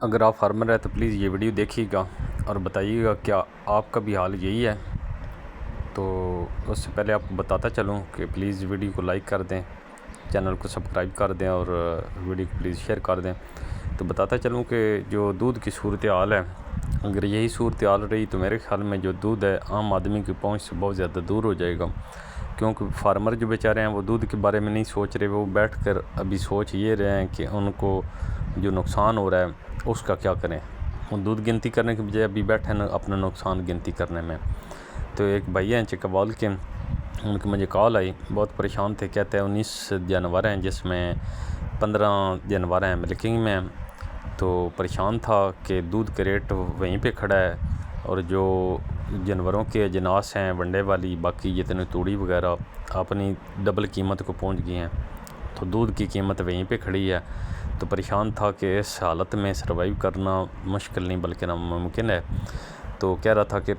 اگر آپ فارمر ہیں تو پلیز یہ ویڈیو دیکھیے گا اور بتائیے گا کیا آپ کا بھی حال یہی ہے۔ تو اس سے پہلے آپ کو بتاتا چلوں کہ پلیز ویڈیو کو لائک کر دیں، چینل کو سبسکرائب کر دیں اور ویڈیو کو پلیز شیئر کر دیں۔ تو بتاتا چلوں کہ جو دودھ کی صورتحال ہے، اگر یہی صورتحال رہی تو میرے خیال میں جو دودھ ہے عام آدمی کی پہنچ سے بہت زیادہ دور ہو جائے گا، کیونکہ فارمر جو بیچارے ہیں وہ دودھ کے بارے میں نہیں سوچ رہے، وہ بیٹھ کر ابھی سوچ یہ رہے ہیں کہ ان کو جو نقصان ہو رہا ہے اس کا کیا کریں۔ وہ دودھ گنتی کرنے کے بجائے ابھی بیٹھے ہیں اپنا نقصان گنتی کرنے میں۔ تو ایک بھائی ہیں چکوال کے، ان کی مجھے کال آئی، بہت پریشان تھے، کہتے ہیں 19 جانور ہیں جس میں 15 جانور ہیں ملکنگ میں، تو پریشان تھا کہ دودھ کا ریٹ وہیں پہ کھڑا ہے اور جو جانوروں کے اجناس ہیں ونڈے والی، باقی جتنے توڑی وغیرہ اپنی ڈبل قیمت کو پہنچ گئی ہیں، تو دودھ کی قیمت وہیں پہ کھڑی ہے۔ تو پریشان تھا کہ اس حالت میں سروائیو کرنا مشکل نہیں بلکہ ناممکن ہے۔ تو کہہ رہا تھا کہ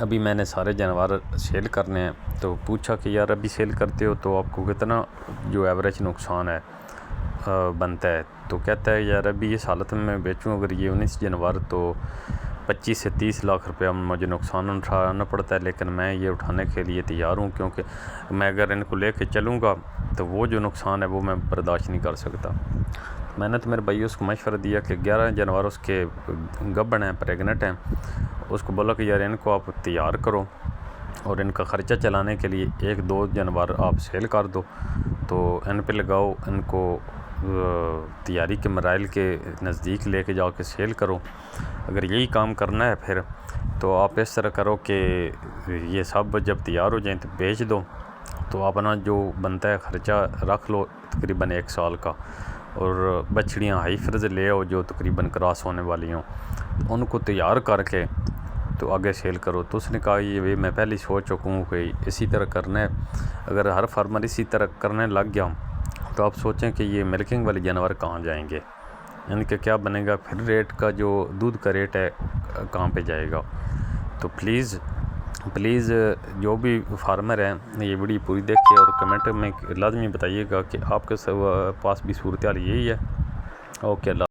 ابھی میں نے سارے جانور سیل کرنے ہیں، تو پوچھا کہ یار ابھی سیل کرتے ہو تو آپ کو کتنا جو ایوریج نقصان ہے بنتا ہے؟ تو کہتا ہے یار ابھی اس حالت میں بیچوں اگر یہ 19 جانور تو 25 سے 30 لاکھ روپیہ مجھے نقصان اٹھانا پڑتا ہے، لیکن میں یہ اٹھانے کے لیے تیار ہوں، کیونکہ میں اگر ان کو لے کے چلوں گا تو وہ جو نقصان ہے وہ میں برداشت نہیں کر سکتا۔ میں نے تو میرے بھائی اس کو مشورہ دیا کہ 11 جانور اس کے گبن ہیں، پریگنٹ ہیں، اس کو بولا کہ یار ان کو آپ تیار کرو اور ان کا خرچہ چلانے کے لیے 1-2 جانور آپ سیل کر دو، تو ان پہ لگاؤ، ان کو تیاری کے مراحل کے نزدیک لے کے جا کے سیل کرو۔ اگر یہی کام کرنا ہے پھر تو آپ اس طرح کرو کہ یہ سب جب تیار ہو جائیں تو بیچ دو، تو اپنا جو بنتا ہے خرچہ رکھ لو تقریباً 1 سال کا، اور بچڑیاں ہائی فرز لے آؤ جو تقریباً کراس ہونے والی ہوں، ان کو تیار کر کے تو آگے سیل کرو۔ تو اس نے کہا یہ میں پہلے سوچ چکا ہوں کہ اسی طرح کرنا ہے۔ اگر ہر فارمر اسی طرح کرنے لگ گیا تو آپ سوچیں کہ یہ ملکنگ والے جانور کہاں جائیں گے، ان کے کیا بنے گا، پھر ریٹ کا جو دودھ کا ریٹ ہے کہاں پہ جائے گا۔ تو پلیز جو بھی فارمر ہیں یہ ویڈیو پوری دیکھیں اور کمنٹ میں لازمی بتائیے گا کہ آپ کے پاس بھی صورتحال یہی ہے۔ اوکے، اللہ